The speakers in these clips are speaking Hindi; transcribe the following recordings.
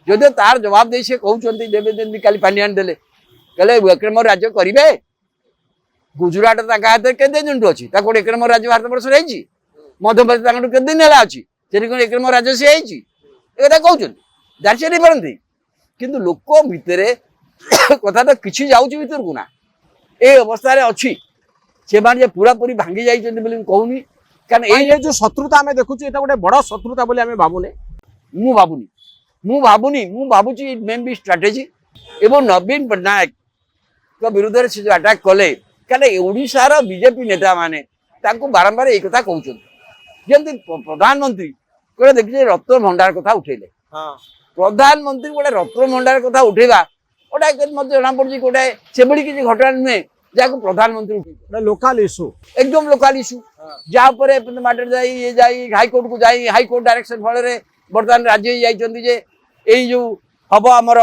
जदि तार जवाब दे से कहते देवे काली पांडियान देले कहले एक नंबर राज्य करेंगे गुजरात हाथ के दिन अच्छी एक नंबर राज्य भारत वर्ष रही मध्यप्रदेश के दिन है अच्छी से एक नंबर राज्य सी है कहते दैट्स डिफरेंट थिंग किंतु लोक भितर कथा तो किसी जाऊँ भीतर को ना ये अवस्था अच्छी से पूरा पूरी भांगी जाइए कहूनी कारण ये जो शत्रुता आम देखुचे ये गोटे बड़ शत्रुता बोली आम भावुने मु भावुची इट मे बी स्ट्राटेजी एवं नवीन पट्टनायक विरुद्ध से जो अटाक कले कारण ओडिशार बीजेपी नेता माने बारंबार एक कथा कहते जमी प्रधानमंत्री गोटे देखिए रत्न भंडार कथा उठेले प्रधानमंत्री गोटे रत्न भंडार कथा उठेगा गोटे मत जना पड़ी गोटे से किसी घटना नुहे जहाँ प्रधानमंत्री लोकल इश्यू एकदम लोकल इश्यू जहाँ पर मैटर जाई हाईकोर्ट को जाई हाईकोर्ट डायरेक्शन फल बर्तमान राज्य यही जो हम आमर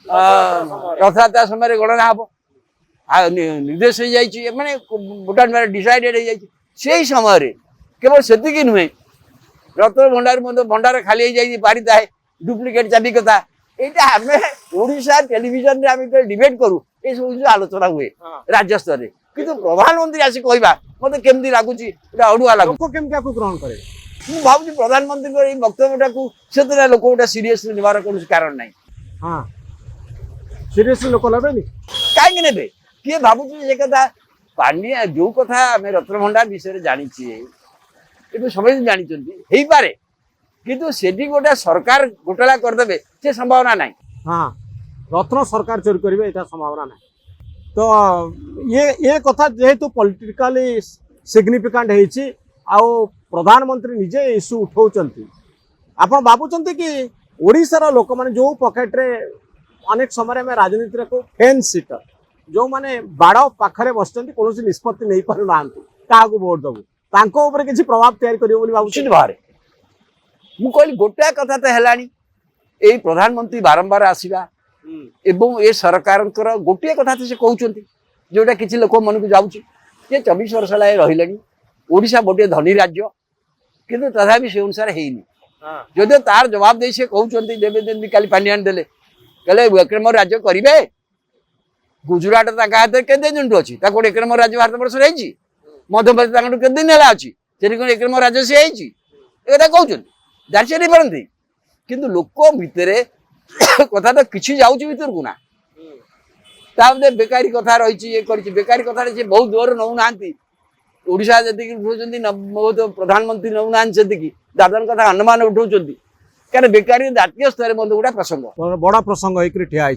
रथयात्रा समय गणना हम निर्देश हो जाए मैंने भूटान डिसाइडेड हो जाए समय केवल से नुहे रत्न भंडार भंडार खाली हो पारी थाए डुप्लिकेट चाबी कथा यहाँ आम ओडिशा टेलीविजन आम डिबेट करूँ ये सब आलोचना हुए राज्य स्तर कि प्रधानमंत्री आसी कहवा मत केमती लगुच अड़ुआ लगुच ग्रहण करे मुझे भावी प्रधानमंत्री वक्तव्यटा को से लोक गोटे सीरीयसली नेबार कौन कारण ना हाँ सीरीयसली लोक ने कहीं ने किए भावुँ कथा पांडिया जो कथा आम रत्न भंडार विषय जानी समझ जानी पारे किंतु सेठी गोटे सरकार घोटाला करदे से संभावना ना हाँ रत्न सरकार चोरी करेंगे यहाँ संभावना ना तो ये कथा जेहेतु पॉलिटिकली सिग्निफिकेंट है प्रधानमंत्री निजे इश्यू उठाउछंती आपण भाबुचंती कि ओडिशार लोक माने जो पॉकेट रे अनेक समय में राजनीति को फेंस सीटर जो माने बाड़ पाखरे बसचंती कोनोसी निष्पत्ति नहीं पारु नांती काहाकू वोट दबु तांको ऊपर किछि प्रभाव तैयार करियो बोली भाबुछि बारे मु कहली गोटे कथा तो हेलानी एई प्रधानमंत्री बारंबार आसीबा एवं ए सरकार गोटे कथा तो से कहते जोटा किसी लोक मन को जाऊँगी ये 24 वर्ष है रही ओडिशा गोटे धनी राज्य किंतु तथापि से अनुसार है जदि तार जवाब दे से कहते देवे काली पांडियान देले कहले एक नंबर राज्य करेंगे गुजरात हाथ के दिन अच्छी एक नंबर राज्य भारत वर्ष रही मध्यप्रदेश के दिन है अच्छी से एक नंबर राज्य सी है कहते दैट्स डिफरेंट थिंग किंतु लोक भितर कथा तो किसी जाऊँ भीतर को ना बेकारी कथा रही ये बेकारी कथा बहुत दूर नौ ना ओडिशा जी उठाऊँ बहुत प्रधानमंत्री नौ ना से दादन कथा अन्नमान उठाऊँ क्या बेकारी जातीय स्तर में गोटे प्रसंग बड़ा प्रसंग होकर ठिया है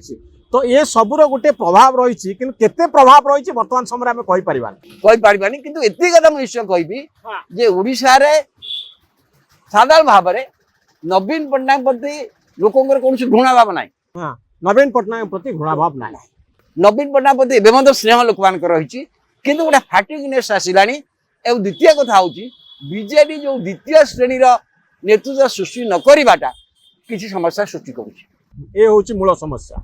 तो ये सबूर गोटे प्रभाव रही केते प्रभाव रही बर्तमान समय आम कहीपरि किंतु एति कथा मुझे निश्चय कहि जे ओडिशा रे साधारण भाव में नवीन पट्टनायक प्रति लोकंर कौन घृणा भाव ना नवीन पट्टनायक प्रति घृणा भाव ना नवीन पट्टनायक प्रति एवं स्नेह लोक मान रही किंतु गोटे फाटिकनेस आसला द्वितीय कथा हूँ बीजेडी जो द्वितीय श्रेणी नेतृत्व सृष्टि न करवाटा किसी समस्या सृष्टि करुँच ये हूँ मूल समस्या।